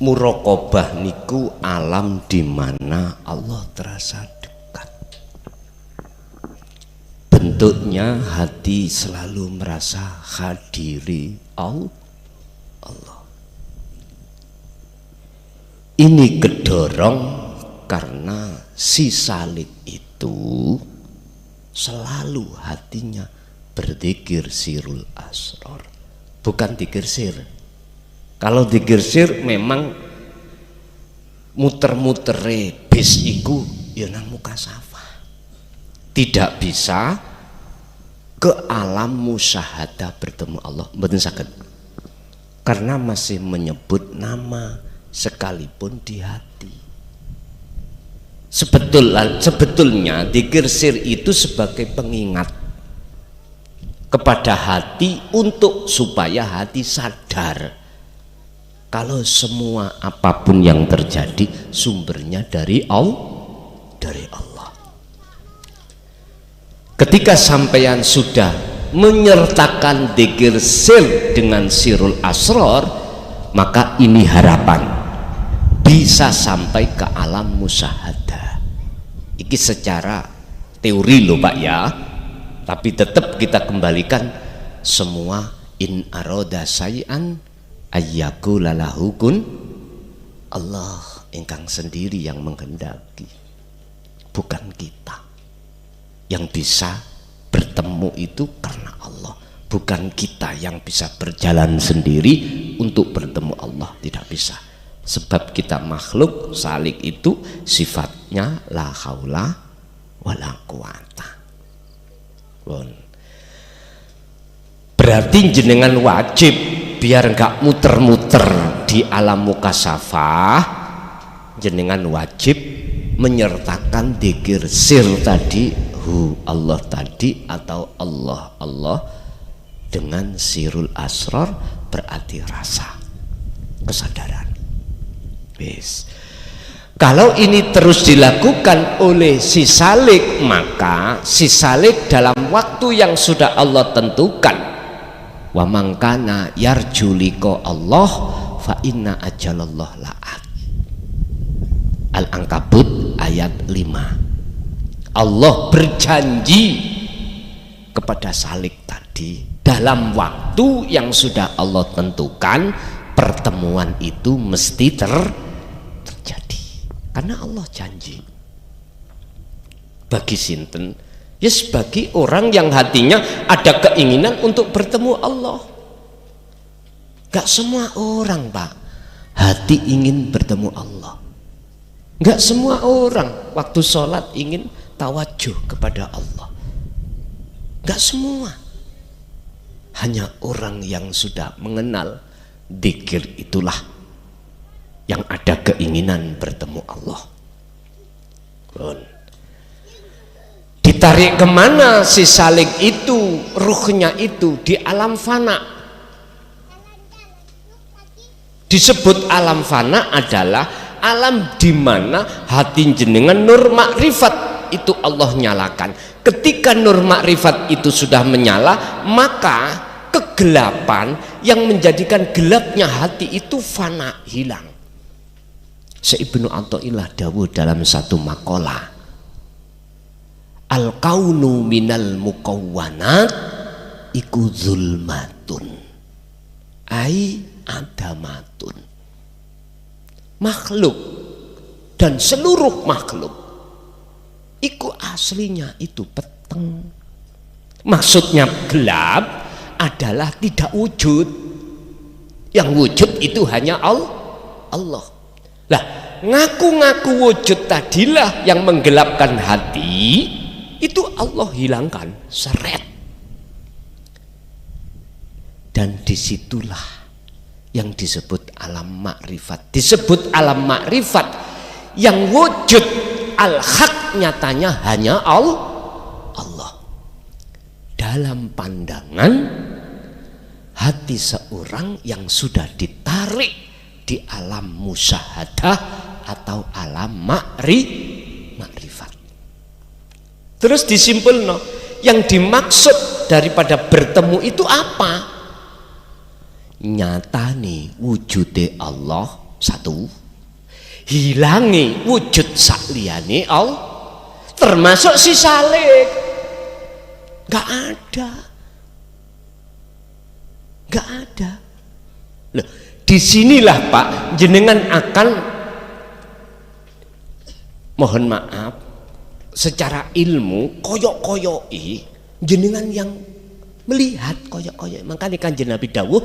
Muraqabah niku alam di mana Allah terasa dekat. Bentuknya hati selalu merasa hadiri Allah. Ini kedorong karena si Salik itu selalu hatinya berzikir sirul asror, bukan zikir sir. Kalau zikir sir memang muter-mutere bis iku ya nang mukasafah, tidak bisa ke alam musyahadah bertemu Allah, mboten saged, karena masih menyebut nama sekalipun di hati. Sebetulnya zikir sir itu sebagai pengingat kepada hati untuk supaya hati sadar kalau semua apapun yang terjadi sumbernya dari Allah. Ketika sampeyan sudah menyertakan zikir sir dengan sirul asror, maka ini harapan bisa sampai ke alam musyahadah. Iki secara teori loh Pak ya, tapi tetap kita kembalikan semua in aroda sayan ayyaku lalahukun, Allah engkang sendiri yang menghendaki, bukan kita. Yang bisa bertemu itu karena Allah, bukan kita yang bisa berjalan sendiri untuk bertemu Allah, tidak bisa. Sebab kita makhluk, Salik itu sifatnya la haula wala quwata. Berarti jenengan wajib biar enggak muter-muter di alam mukasafah, jenengan wajib menyertakan dzikir sir tadi, hu Allah tadi atau Allah dengan sirul asror, berarti rasa kesadaran. Yes. Kalau ini terus dilakukan oleh si Salik, maka si Salik dalam waktu yang sudah Allah tentukan, wa mangkana yarjuliko Allah fa inna ajalallah la'at. Al-Ankabut ayat 5. Allah berjanji kepada Salik tadi, dalam waktu yang sudah Allah tentukan pertemuan itu mesti terjadi, karena Allah janji. Bagi sinten? Yes, bagi orang yang hatinya ada keinginan untuk bertemu Allah. Gak semua orang Pak hati ingin bertemu Allah. Gak semua orang waktu sholat ingin tawajuh kepada Allah. Gak semua. Hanya orang yang sudah mengenal dzikir itulah yang ada keinginan bertemu Allah. Ditarik kemana si Salik itu, ruhnya itu di alam fana. Disebut alam fana adalah alam di mana hati jenengan nur makrifat itu Allah nyalakan. Ketika nur makrifat itu sudah menyala, maka kegelapan yang menjadikan gelapnya hati itu fana, hilang. Ibnu Athaillah dawuh dalam satu makalah, al-kaunu minal mukawwanat iku zulmatun ai adamatun. Makhluk dan seluruh makhluk iku aslinya itu peteng. Maksudnya gelap adalah tidak wujud. Yang wujud itu hanya Allah. Lah, ngaku-ngaku wujud tadilah yang menggelapkan hati, itu Allah hilangkan, seret. Dan disitulah yang disebut alam makrifat. Disebut alam makrifat yang wujud al-haq nyatanya hanya Allah. Dalam pandangan hati seorang yang sudah ditarik di alam musyahadah atau alam makrifat. Terus disimpulno, yang dimaksud daripada bertemu itu apa? Nyatane wujude Allah satu, hilangi wujud sakliyane Allah, termasuk si salik, nggak ada. Loh, disinilah Pak jenengan akan, mohon maaf, secara ilmu koyok-koyoi jenengan yang melihat koyok-koyok. Makanya Kanjeng Nabi dawuh,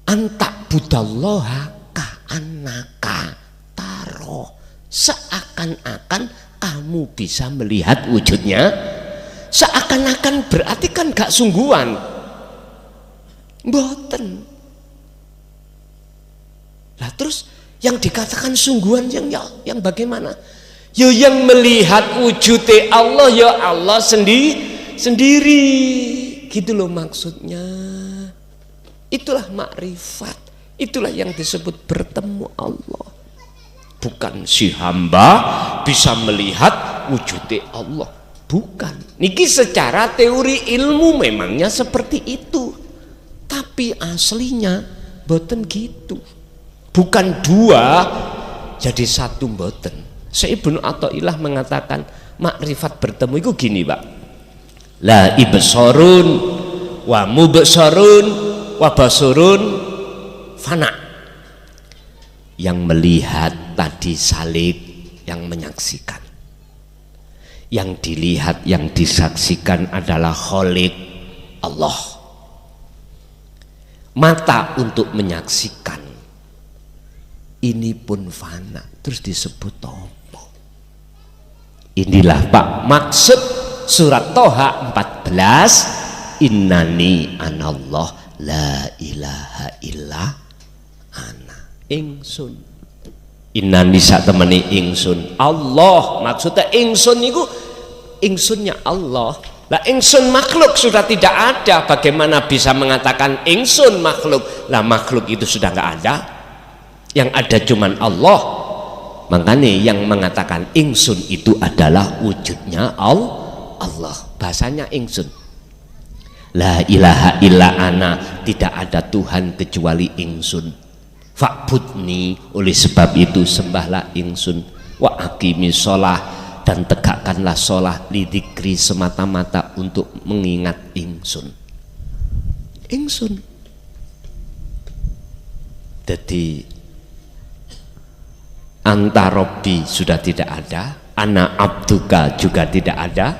antak budallaha ka'annaka taro, seakan-akan kamu bisa melihat wujudnya. Seakan-akan berarti kan gak sungguhan, mboten. Lah terus yang dikatakan sungguhan yang bagaimana? Ya yang melihat wujudnya Allah, ya Allah sendiri gitu loh maksudnya. Itulah makrifat, itulah yang disebut bertemu Allah. Bukan si hamba bisa melihat wujudnya Allah, bukan. Niki secara teori ilmu memangnya seperti itu, tapi aslinya boten gitu. Bukan dua jadi satu, boten. Ibnu Athaillah mengatakan makrifat bertemu itu gini Pak, la ibsarun wa mubsarun wa basurun fana. Yang melihat tadi salik, yang menyaksikan, yang dilihat, yang disaksikan adalah Khalik Allah. Mata untuk menyaksikan ini pun fana, terus disebut apa? Inilah Pak maksud surat Toha 14, innani anallah la ilaha illa ana, ingsun. Innani sak temani ingsun Allah, maksudnya ingsun itu ingsunnya Allah. Lah ingsun makhluk sudah tidak ada, bagaimana bisa mengatakan ingsun makhluk? Lah makhluk itu sudah nggak ada, yang ada cuman Allah. Makanya yang mengatakan ingsun itu adalah wujudnya Allah, bahasanya ingsun. La ilaha illa ana, tidak ada Tuhan kecuali ingsun. Fa'budni, oleh sebab itu sembahlah ingsun. Wa aqimi sholah, dan tegakkanlah sholah, lidzikri, semata-mata untuk mengingat ingsun. Jadi anta robbi sudah tidak ada, ana abduka juga tidak ada,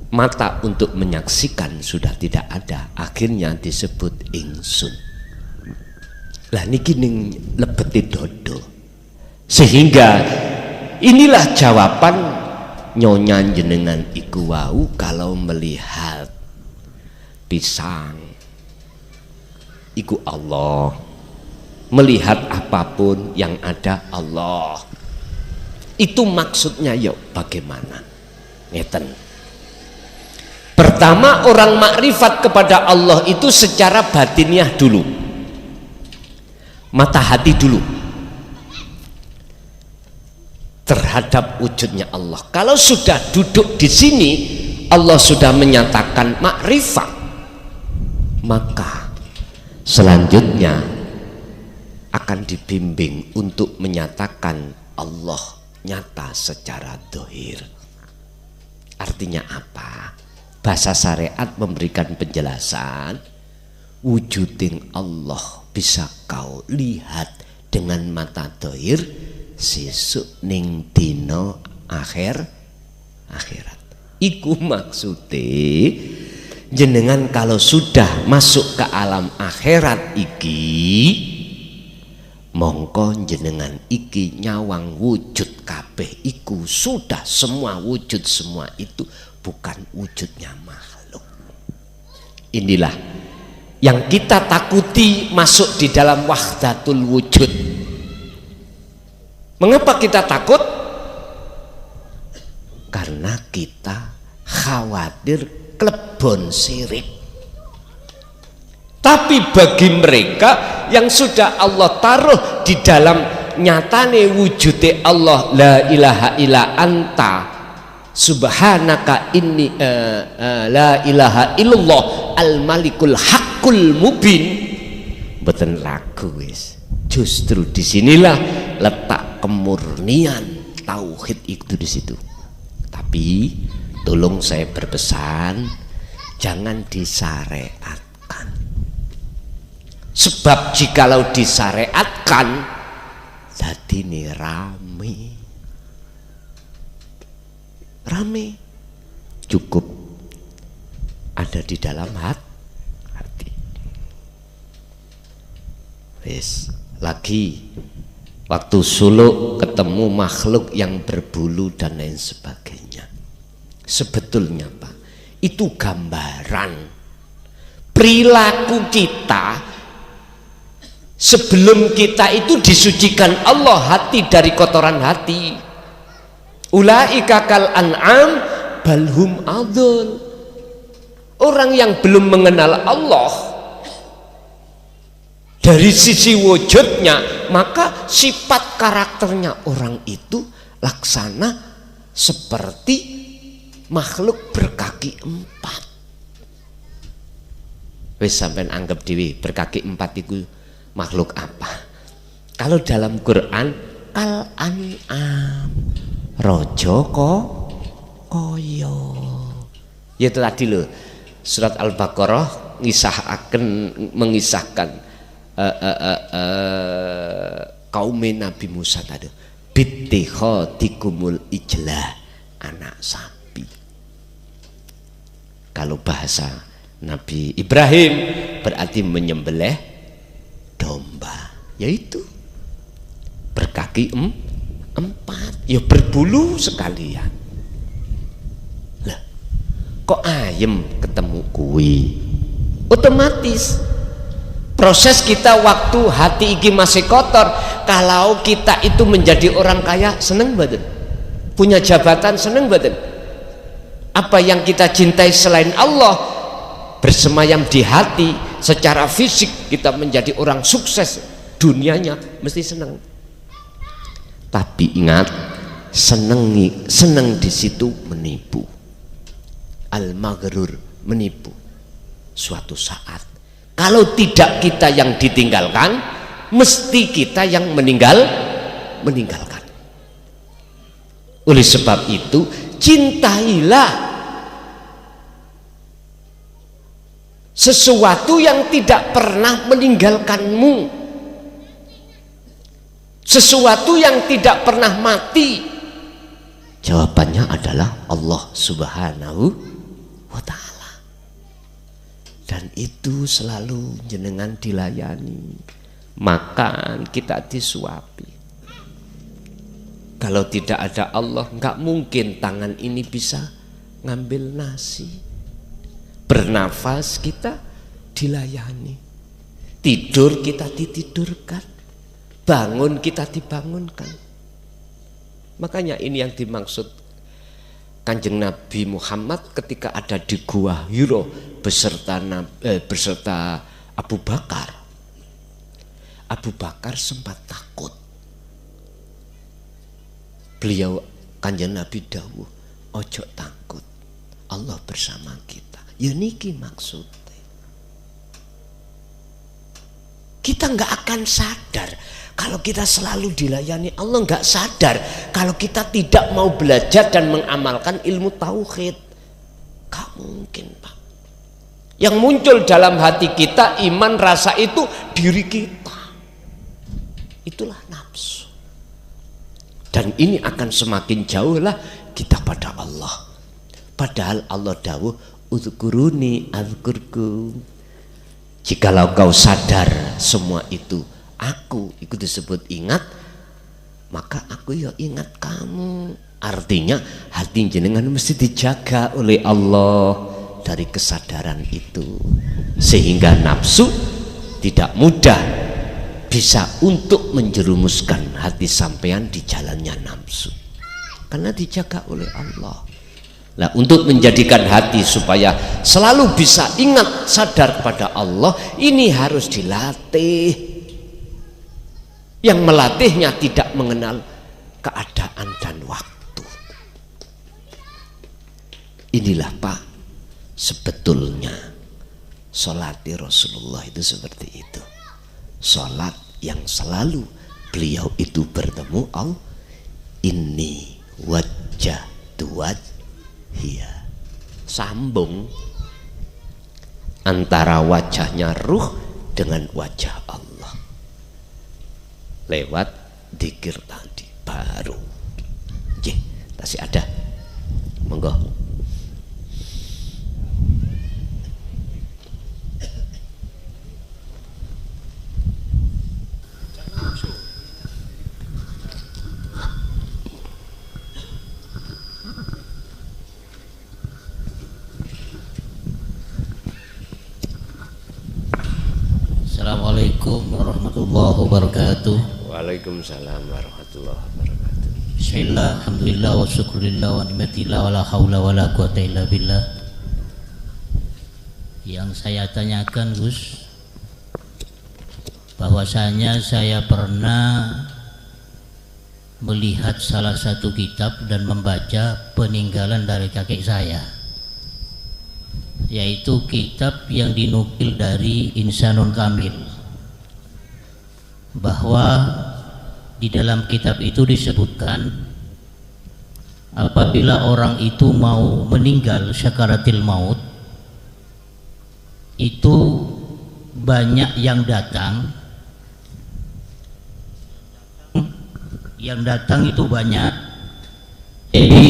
mata untuk menyaksikan sudah tidak ada, akhirnya disebut ingsun. Lah niki ning lebeti dodo, sehingga inilah jawaban nyonya jenengan iku wau kalau melihat pisang iku Allah, melihat apapun yang ada Allah. Itu maksudnya yuk bagaimana? Ngeten. Pertama, orang makrifat kepada Allah itu secara batiniah dulu, mata hati dulu terhadap wujudnya Allah. Kalau sudah duduk di sini, Allah sudah menyatakan makrifat, maka selanjutnya akan dibimbing untuk menyatakan Allah nyata secara dohir. Artinya apa? Bahasa syariat memberikan penjelasan, wujuding Allah bisa kau lihat dengan mata dohir sesuk ning dino akhirat. Iku maksudnya jenengan kalau sudah masuk ke alam akhirat iki, mongko jenengan iki nyawang wujud kabeh iku sudah semua wujud, semua itu bukan wujudnya makhluk. Inilah yang kita takuti masuk di dalam wahdatul wujud. Mengapa kita takut? Karena kita khawatir klebon sirik. Tapi bagi mereka yang sudah Allah taruh di dalam nyatane wujudnya Allah, la ilaha illa anta subhanaka inni la ilaha illallah al malikul haqqul mubin, mboten laku wis. Justru disinilah letak kemurnian tauhid itu di situ. Tapi tolong saya berpesan, jangan disyariatkan. Sebab jikalau disyariatkan, jadi ini rame. Cukup ada di dalam hati. Wis. Lagi waktu suluk ketemu makhluk yang berbulu dan lain sebagainya, sebetulnya Pak, itu gambaran perilaku kita sebelum kita itu disucikan Allah hati dari kotoran hati. Ulaika kal an'am balhum adul. Orang yang belum mengenal Allah dari sisi wujudnya, maka sifat karakternya orang itu laksana seperti makhluk berkaki 4. Wis sampean anggap dewi berkaki 4 itu makhluk apa? Kalau dalam Quran kal an'am, rojo koyo. Ya itu tadi loh, surat Al-Baqarah mengisahkan kaum Nabi Musa tadi bittikhatikumul ijlah, anak sapi. Kalau bahasa Nabi Ibrahim berarti menyembelih domba, yaitu berkaki 4, ya berbulu sekalian. Lah kok ayem ketemu kui, otomatis proses kita waktu hati iki masih kotor. Kalau kita itu menjadi orang kaya, seneng badan, punya jabatan seneng badan, apa yang kita cintai selain Allah bersemayam di hati, secara fisik kita menjadi orang sukses dunianya, mesti seneng. Tapi ingat, seneng di situ menipu, al-maghrur, menipu. Suatu saat kalau tidak kita yang ditinggalkan, mesti kita yang meninggalkan. Oleh sebab itu, cintailah sesuatu yang tidak pernah meninggalkanmu, sesuatu yang tidak pernah mati. Jawabannya adalah Allah Subhanahu wa Ta'ala. Dan itu selalu jenengan dilayani, makan kita disuapi. Kalau tidak ada Allah, nggak mungkin tangan ini bisa ngambil nasi. Bernafas kita dilayani, tidur kita ditidurkan, bangun kita dibangunkan. Makanya ini yang dimaksud Kanjeng Nabi Muhammad ketika ada di Gua Hiro beserta Abu Bakar. Abu Bakar sempat takut. Beliau Kanjeng Nabi dawuh, ojo takut, Allah bersama kita. Ya niki maksudnya. Kita nggak akan sadar kalau kita selalu dilayani Allah, nggak sadar kalau kita tidak mau belajar dan mengamalkan ilmu tauhid. Gak mungkin Pak. Yang muncul dalam hati kita iman, rasa itu diri kita, itulah nafsu. Dan ini akan semakin jauhlah kita pada Allah. Padahal Allah dawuh uzkuruni azkurkum. Jikalau kau sadar semua itu aku, itu disebut ingat, maka aku ya ingat kamu. Artinya hati jenengan mesti dijaga oleh Allah dari kesadaran itu, sehingga nafsu tidak mudah bisa untuk menjerumuskan hati sampean di jalannya nafsu, karena dijaga oleh Allah. Nah, untuk menjadikan hati supaya selalu bisa ingat sadar pada Allah, ini harus dilatih. Yang melatihnya tidak mengenal keadaan dan waktu. Inilah Pak, sebetulnya sholat Rasulullah itu seperti itu. Sholat yang selalu beliau itu bertemu Allah. Inni wajjahtu wajhiya, sambung antara wajahnya ruh dengan wajah Allah lewat dzikir tadi baru. Masih ada, monggo. Assalamualaikum warahmatullahi wabarakatuh. Waalaikumsalam warahmatullahi wabarakatuh. Bismillah, alhamdulillah, wa syukurillah, wa ni'matillah, wa la hawla wa la quwata illa billah. Yang saya tanyakan, Gus, bahwasanya saya pernah melihat salah satu kitab dan membaca peninggalan dari kakek saya, yaitu kitab yang dinukil dari Insanul Kamil, bahwa di dalam kitab itu disebutkan apabila orang itu mau meninggal sakaratil maut, itu banyak yang datang itu banyak. Jadi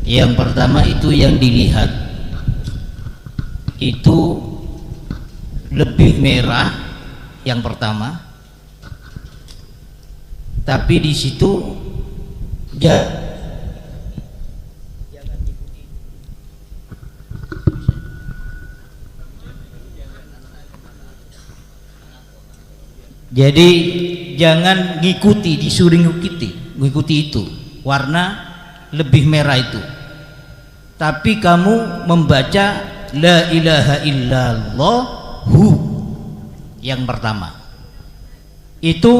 yang pertama itu yang dilihat itu lebih merah yang pertama, tapi di situ jadi jangan ngikuti, disuruh ngikuti itu warna lebih merah itu, tapi kamu membaca la ilaha illallah yang pertama. Itu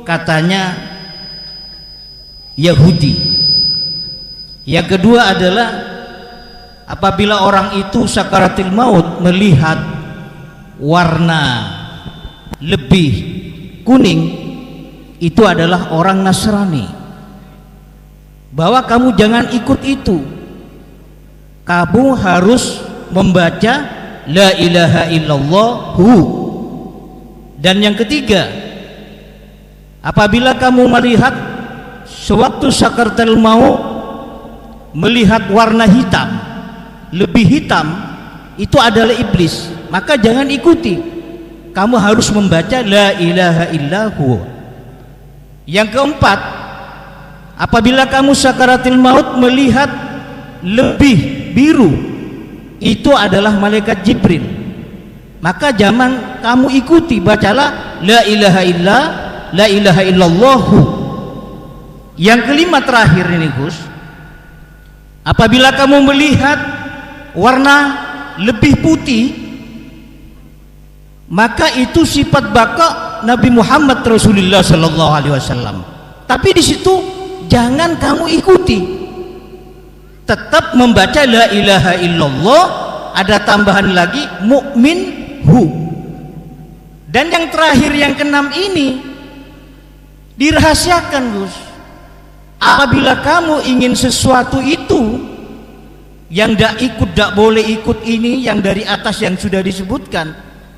katanya Yahudi. Yang kedua adalah apabila orang itu sakaratil maut melihat warna lebih kuning, itu adalah orang Nasrani. Bahwa kamu jangan ikut itu, kamu harus membaca la ilaha illallah. Dan yang ketiga, apabila kamu melihat sewaktu sakaratul maut melihat warna hitam, lebih hitam, itu adalah iblis, maka jangan ikuti, kamu harus membaca la ilaha illallah. Yang keempat, apabila kamu sakaratul maut melihat lebih biru, itu adalah malaikat Jibril, maka jangan kamu ikuti, bacalah la ilaha illallah. Yang kelima terakhir ini, Gus, apabila kamu melihat warna lebih putih, maka itu sifat baka Nabi Muhammad Rasulullah sallallahu alaihi wasallam, tapi di situ jangan kamu ikuti, tetap membaca la ilaha illallah. Ada tambahan lagi mukmin hu. Dan yang terakhir yang keenam ini dirahasiakan, Gus. Apabila kamu ingin sesuatu itu yang tidak boleh ikut ini yang dari atas yang sudah disebutkan,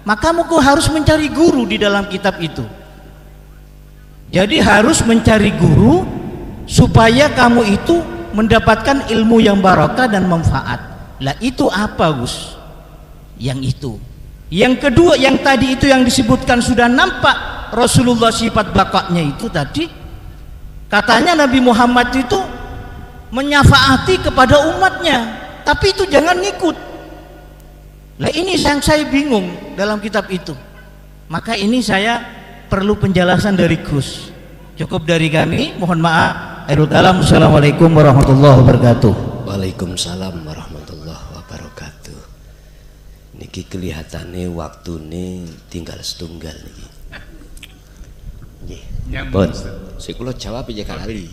maka kamu harus mencari guru di dalam kitab itu. Jadi harus mencari guru supaya kamu itu mendapatkan ilmu yang barakah dan manfaat. Lah itu apa, Gus? Yang itu. Yang kedua, yang tadi itu yang disebutkan sudah nampak Rasulullah sifat bakaknya itu tadi. Katanya Nabi Muhammad itu menyafaati kepada umatnya, tapi itu jangan ngikut. Lah ini yang saya bingung dalam kitab itu. Maka ini saya perlu penjelasan dari Gus. Cukup dari kami, mohon maaf. Assalamualaikum warahmatullahi wabarakatuh. Waalaikumsalam warahmatullahi wabarakatuh. Niki kelihatannya waktu ini tinggal setunggal niki. Nggih. Pun, si kula jawab aja kali.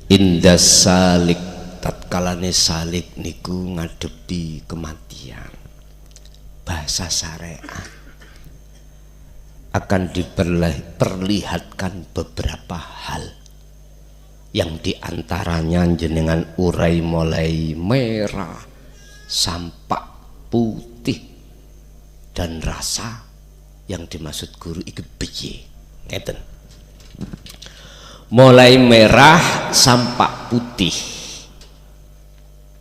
Indah salik, tatkalane salik niku ngadepi kematian, bahasa syariat akan diperlihatkan beberapa hal yang diantaranya jenengan urai mulai merah, sampak putih, dan rasa yang dimaksud guru iki piye ngeten. Mulai merah sampak putih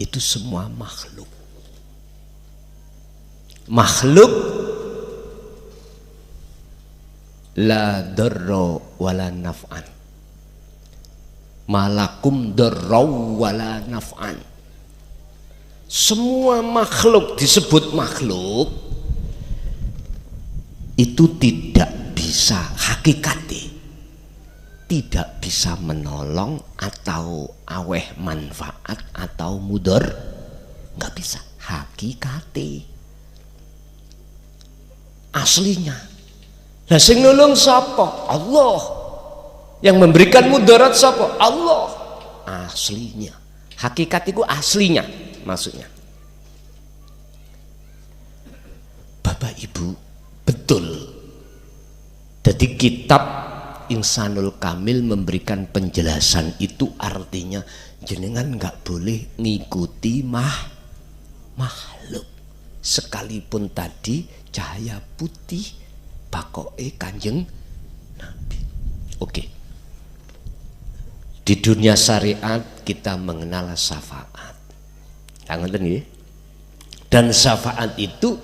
itu semua makhluk la darra wala naf'an, malakum darra wala naf'an. Semua makhluk disebut makhluk itu tidak bisa hakikati, tidak bisa menolong atau aweh manfaat atau mudor, nggak bisa hakikati aslinya. Nah sing nulung sapa? Allah. Yang memberikan mudarat sapa? Allah. Aslinya, hakikat itu aslinya maksudnya. Bapak Ibu, betul. Jadi kitab Insanul Kamil memberikan penjelasan itu, artinya jenengan nggak boleh ngikuti makhluk sekalipun tadi cahaya putih pakoke Kanjeng Nabi. Oke. Di dunia syariat kita mengenal syafaat. Dan syafaat itu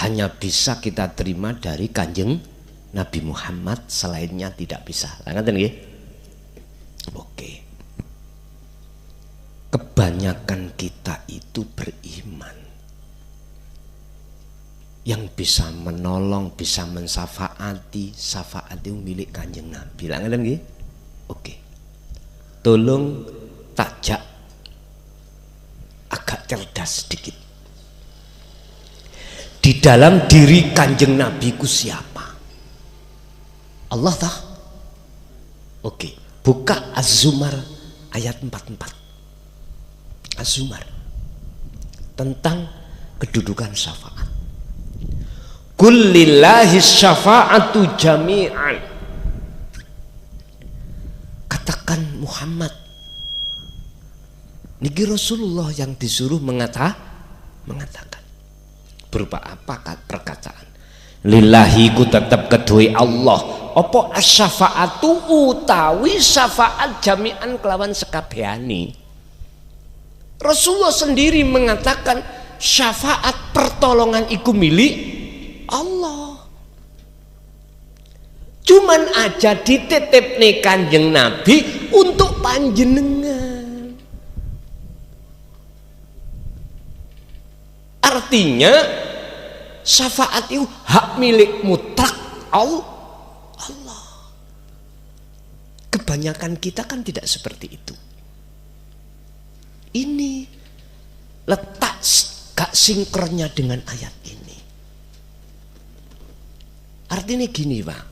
hanya bisa kita terima dari Kanjeng Nabi Muhammad, selainnya tidak bisa. Oke. Kebanyakan kita itu beriman yang bisa menolong, bisa mensyafaati, syafaat itu milik Kanjeng Nabi. Oke. Tolong takjak agak cerdas sedikit. Di dalam diri Kanjeng Nabi ku siapa? Allah tah? Oke, buka Az-Zumar ayat 44. Az-Zumar tentang kedudukan syafaat. Kullillahi syafa'atu jami'an. Katakan Muhammad, niki Rasulullah yang disuruh mengatakan berupa apa perkataan? Lillahi ku tetap kedue Allah. Apa asy-syafa'atu utawi syafaat jami'an kelawan sekabehane. Rasulullah sendiri mengatakan syafaat pertolongan iku milik Allah. Cuman aja dititipne Kanjeng Nabi untuk panjenengan. Artinya syafaat itu hak milik mutlak Allah. Kebanyakan kita kan tidak seperti itu. Ini letak gak sinkronnya dengan ayat ini. Artinya gini Pak,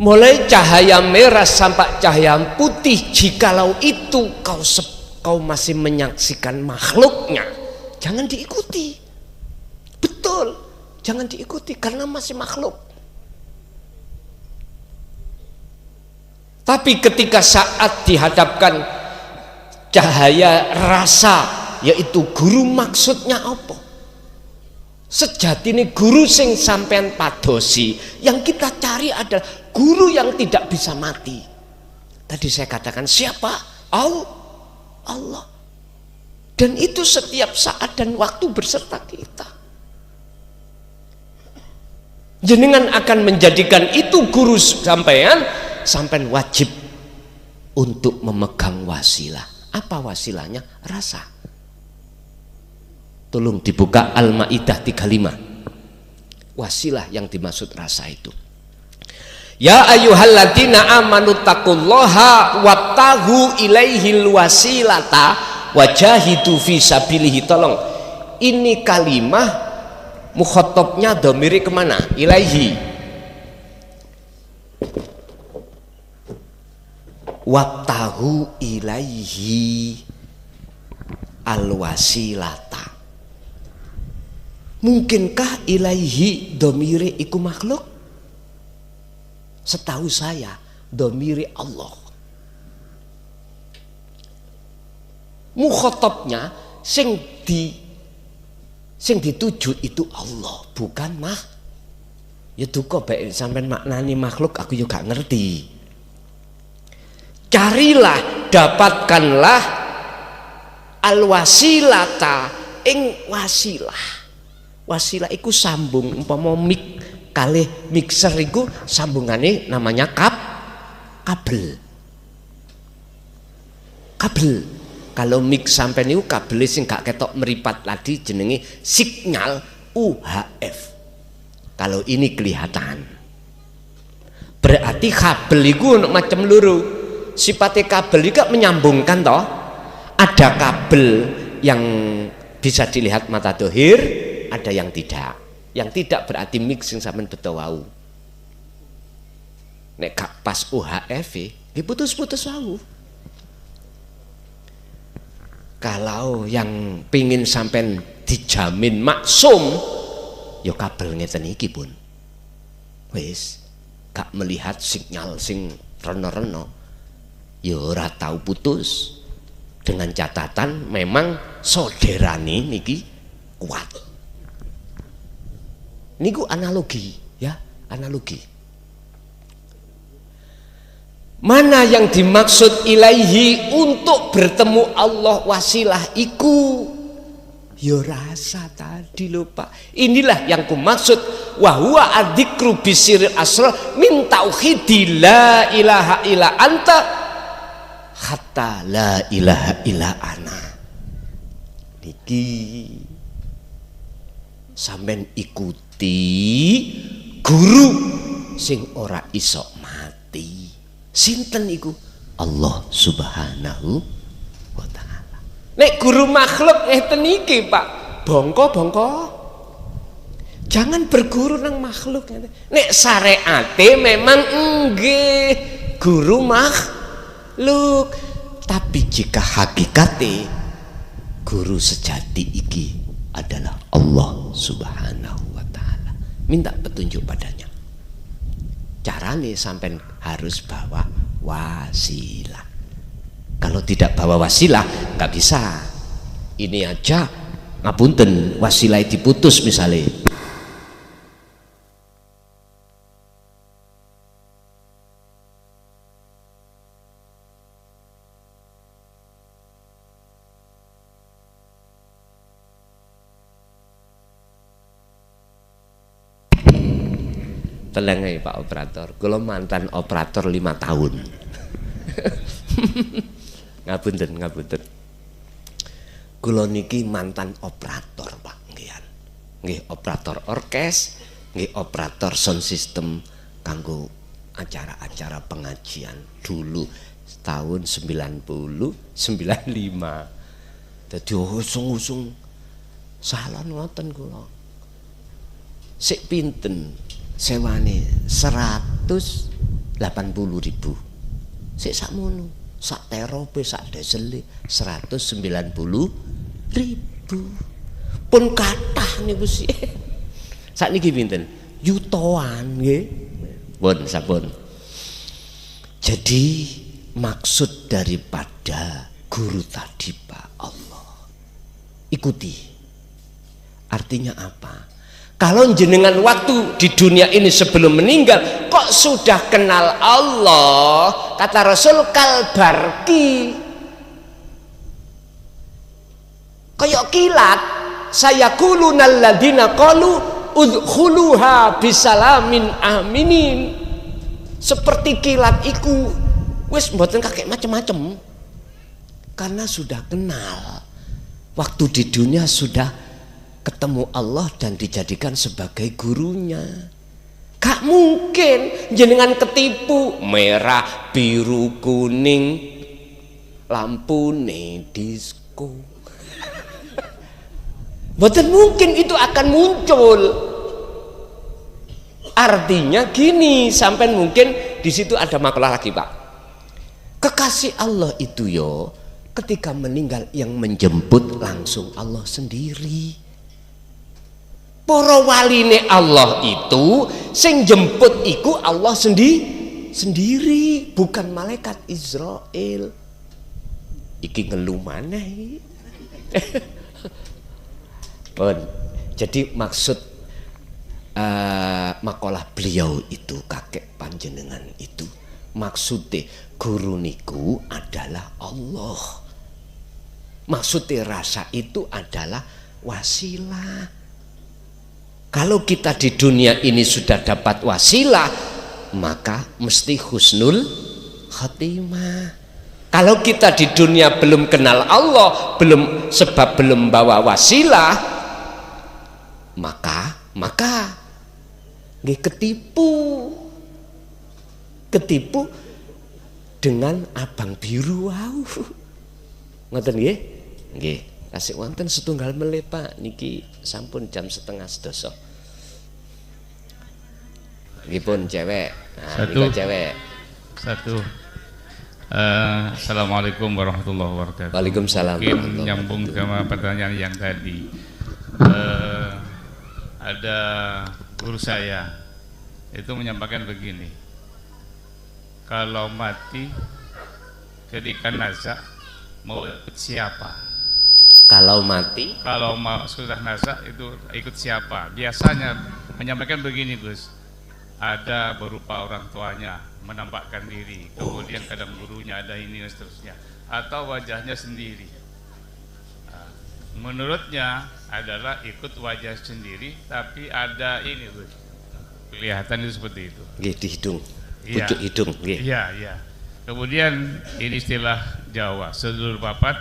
mulai cahaya merah sampai cahaya putih, jikalau itu kau masih menyaksikan makhluknya, jangan diikuti. Betul, jangan diikuti karena masih makhluk. Tapi ketika saat dihadapkan cahaya rasa, yaitu guru, maksudnya apa? Sejatine guru sing sampean padosi, yang kita cari adalah guru yang tidak bisa mati. Tadi saya katakan siapa? Allah. Dan itu setiap saat dan waktu berserta kita. Jenengan akan menjadikan itu guru sampean wajib untuk memegang wasilah. Apa wasilahnya? Rasa. Tolong dibuka Al-Maidah 35. Wasilah yang dimaksud rasa itu. Ya ayyuhalladzina amanu taqullaha wabtaghu ilaihil wasilata wajahidu fi sabilihi. Tolong, ini kalimah mukhatabnya dhamiri kemana? Ilaihi. wabtahu ilaihi alwasilata. Mungkinkah ilaihi domire iku makhluk? Setahu saya domire Allah. Mukhatabnya sing dituju itu Allah, bukan mah. Ya duka baik sampean maknani makhluk aku juga ngerti. Carilah, dapatkanlah alwasilata ing wasilah. Wasilah iku sambung, umpama mik kalih mixer iku sambungane namanya kabel. Kalau mix sampai niku kabel sing gak ketok meripat tadi jenenge signal UHF. Kalau ini kelihatan. Berarti kabel iku ono macam loro. Sifatnya kabel juga menyambungkan toh. Ada kabel yang bisa dilihat mata dohir, ada yang tidak. Yang tidak berarti mix yang sampean beto wau. Nek gak pas UHF nggih putus-putus wau. Kalau yang pingin sampean dijamin maksum, ya kabel ngeten iki pun. Wis gak melihat sinyal sing reno-reno, ya ora tau putus. Dengan catatan memang saudarane niki kuat. Niku analogi ya, analogi. Mana yang dimaksud ilaihi untuk bertemu Allah wasilah iku ya rasa tadi lho Pak. Inilah yang kumaksud wa huwa adzikru bisiril asrar min tauhidi la ilaha illa anta hatta la ilaha illa ana. Niki sampean ikuti guru sing ora iso mati. Sinten iku? Allah Subhanahu wa taala. Nek guru makhluk ngeten iki, Pak, bongko-bongko. Jangan berguru nang makhluk. Nek syariate memang nggih guru makhluk, tapi jika hakikate guru sejati iki adalah Allah Subhanahu wa taala. Minta petunjuk padanya. Carane sampai harus bawa wasilah. Kalau tidak bawa wasilah nggak bisa. Ini aja ngapunten wasilah diputus misalnya. Telengai Pak Operator, kalau mantan operator 5 tahun. Ngapunten. Kula niki mantan operator Pak, nggih operator orkes, nggih operator sound system kanggo acara-acara pengajian dulu tahun 90 95. Dadi usung-usung salon ngoten kula. Sik pinten sewane 180.000. Sik sakmono, sak terope sak desele 190.000. Pun kathah niku sih. Sakniki pinten? Yutoan nggih. Pun sampun. Jadi maksud daripada guru tadi Pak Allah. Ikuti. Artinya apa? Kalau jenengan waktu di dunia ini sebelum meninggal kok sudah kenal Allah, kata Rasul kalbarki, kayak kilat. Saya kulunal ladina qalu udkhuluha bisalamin aminin. Seperti kilat iku wis mboten kakek macem-macem, karena sudah kenal. Waktu di dunia sudah ketemu Allah dan dijadikan sebagai gurunya. Gak mungkin jenengan ketipu merah biru kuning lampune disko. Mboten mungkin itu akan muncul. Artinya gini, sampai mungkin di situ ada makalah lagi Pak. Kekasih Allah itu yo ketika meninggal yang menjemput langsung Allah sendiri. Para waline Allah itu sing jemput iku Allah sendiri, bukan malaikat Israel. Iki ngeluh maneh. Jadi maksud makalah beliau itu, kakek panjenengan itu, maksudnya guru niku adalah Allah. Maksudnya rasa itu adalah wasilah. Kalau kita di dunia ini sudah dapat wasilah, maka mesti husnul khatimah. Kalau kita di dunia belum kenal Allah, belum bawa wasilah, maka nggih ketipu dengan abang biru wau. Ngoten nggih? Nggih. Kasih wonten setunggal menit Pak, niki sampun jam 11:30. Nggih pun cewek. Nah, niku cewek. Satu. Assalamualaikum warahmatullahi wabarakatuh. Waalaikumsalam. Mungkin nyambung sama pertanyaan yang tadi. Ada guru saya itu menyampaikan begini. Kalau mati ketika nazak mau ikut siapa? Kalau mati? Kalau sudah nazak itu ikut siapa? Biasanya menyampaikan begini Gus. Ada berupa orang tuanya menampakkan diri, kemudian kadang gurunya ada ini dan seterusnya, atau wajahnya sendiri. Menurutnya adalah ikut wajah sendiri, tapi ada ini Gus, kelihatan itu seperti itu. Nggih, di hidung, pucuk hidung. Iya. Kemudian ini istilah Jawa, sedulur papat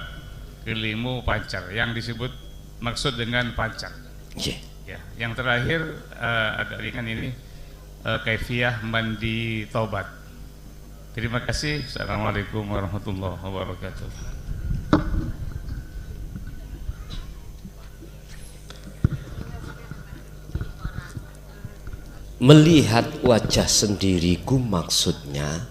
kelimu pancar, yang disebut maksud dengan pancar. Ya. Yang terakhir agak ringan ini. Kaifiyah mandi taubat. Terima kasih. Assalamualaikum warahmatullahi wabarakatuh. Melihat wajah sendiriku maksudnya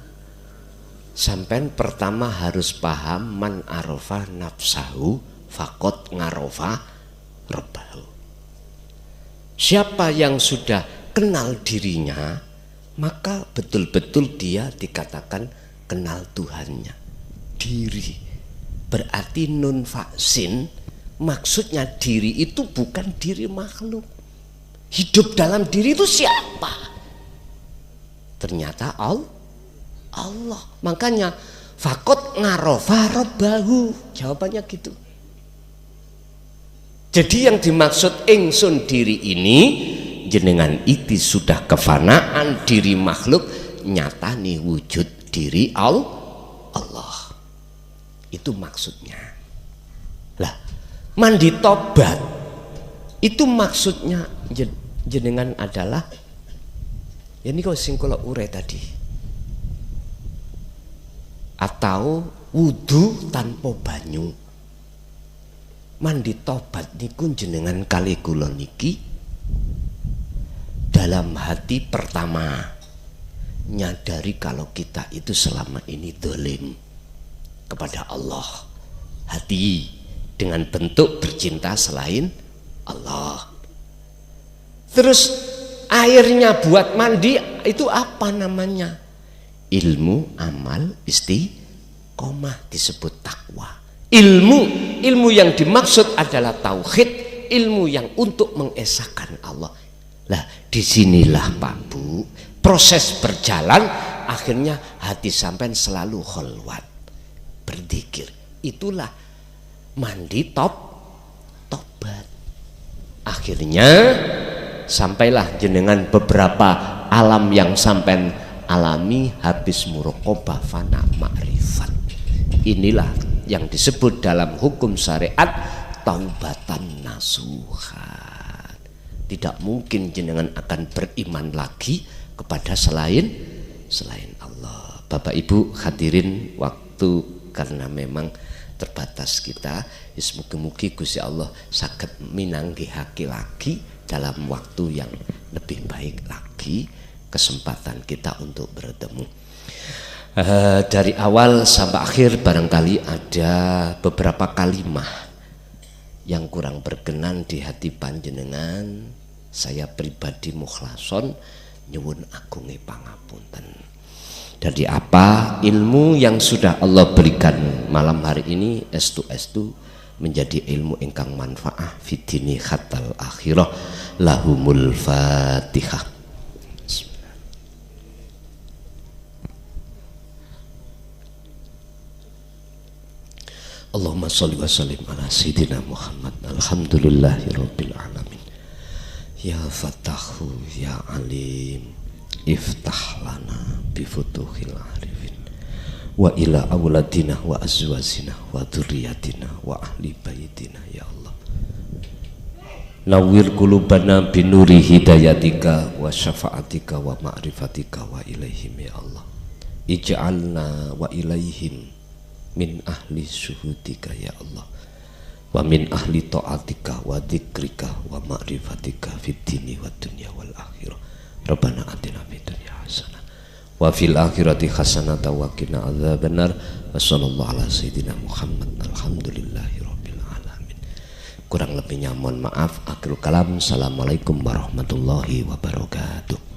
sampean pertama harus paham man arofa nafsahu fakot ngarofa rabbahu. Siapa yang sudah kenal dirinya, maka betul-betul dia dikatakan kenal Tuhannya. Diri berarti nun vaksin, maksudnya diri itu bukan diri makhluk. Hidup dalam diri itu siapa? Ternyata Allah. Makanya fakot ngarofa robbahu, jawabannya gitu. Jadi yang dimaksud ingsun diri ini, jenengan itu sudah kefanaan diri makhluk, nyatani wujud diri Allah. Itu maksudnya. Lah, mandi tobat itu maksudnya jenengan adalah ya ini kok sing kula ure tadi. Atau wudu tanpa banyu. Mandi tobat niku jenengan kali kula niki dalam hati pertama nyadari kalau kita itu selama ini dolim kepada Allah, hati dengan bentuk bercinta selain Allah. Terus airnya buat mandi itu apa namanya? Ilmu, amal, istiqomah, disebut takwa. Ilmu yang dimaksud adalah tauhid, ilmu yang untuk mengesahkan Allah. Lah disinilah Pak Bu proses berjalan, akhirnya hati sampean selalu kholwat berzikir. Itulah mandi tobat. Akhirnya sampailah jenengan beberapa alam yang sampean alami habis muraqabah fana ma'rifat. Inilah yang disebut dalam hukum syariat taubatan nasuhan. Tidak mungkin jenengan akan beriman lagi kepada selain Allah. Bapak Ibu hadirin, waktu karena memang terbatas kita, mugi-mugi Gusti Allah saged minanggihake lagi dalam waktu yang lebih baik lagi kesempatan kita untuk bertemu. Dari awal sampai akhir barangkali ada beberapa kalimah yang kurang berkenan di hati panjenengan. Saya pribadi mukhlason nyuwun agunge pangapunten. Jadi apa ilmu yang sudah Allah berikan malam hari ini estu menjadi ilmu ingkang manfaah fitini khatal akhirah. Lahumul Fatihah. Allahumma sholli wa sallim ala sayyidina Muhammad. Alhamdulillahirabbil alamin. Ya Fatahu ya Alim, iftah lana bi futuhil arifin wa ila auladina wa azwajina wa dzurriyyatina wa ahli baitina ya Allah. Nawwir qulubana bi nuri hidayatika wa syafaatika wa ma'rifatika wa ilaihim ya Allah. Ij'alna wa ilaihim min ahli syuhudika ya Allah, wa min ahli ta'atika wa dzikrika wa ma'rifatika fid dini wa dunya wal akhirah. Rabbana atina fid dunya hasanah wa fil akhirati hasanah wa qina adzabannar. Wa sallallahu ala sayyidina Muhammad. Alhamdulillahirabbil alamin. Kurang lebihnya mohon maaf. Akhirul kalam. Assalamualaikum warahmatullahi wabarakatuh.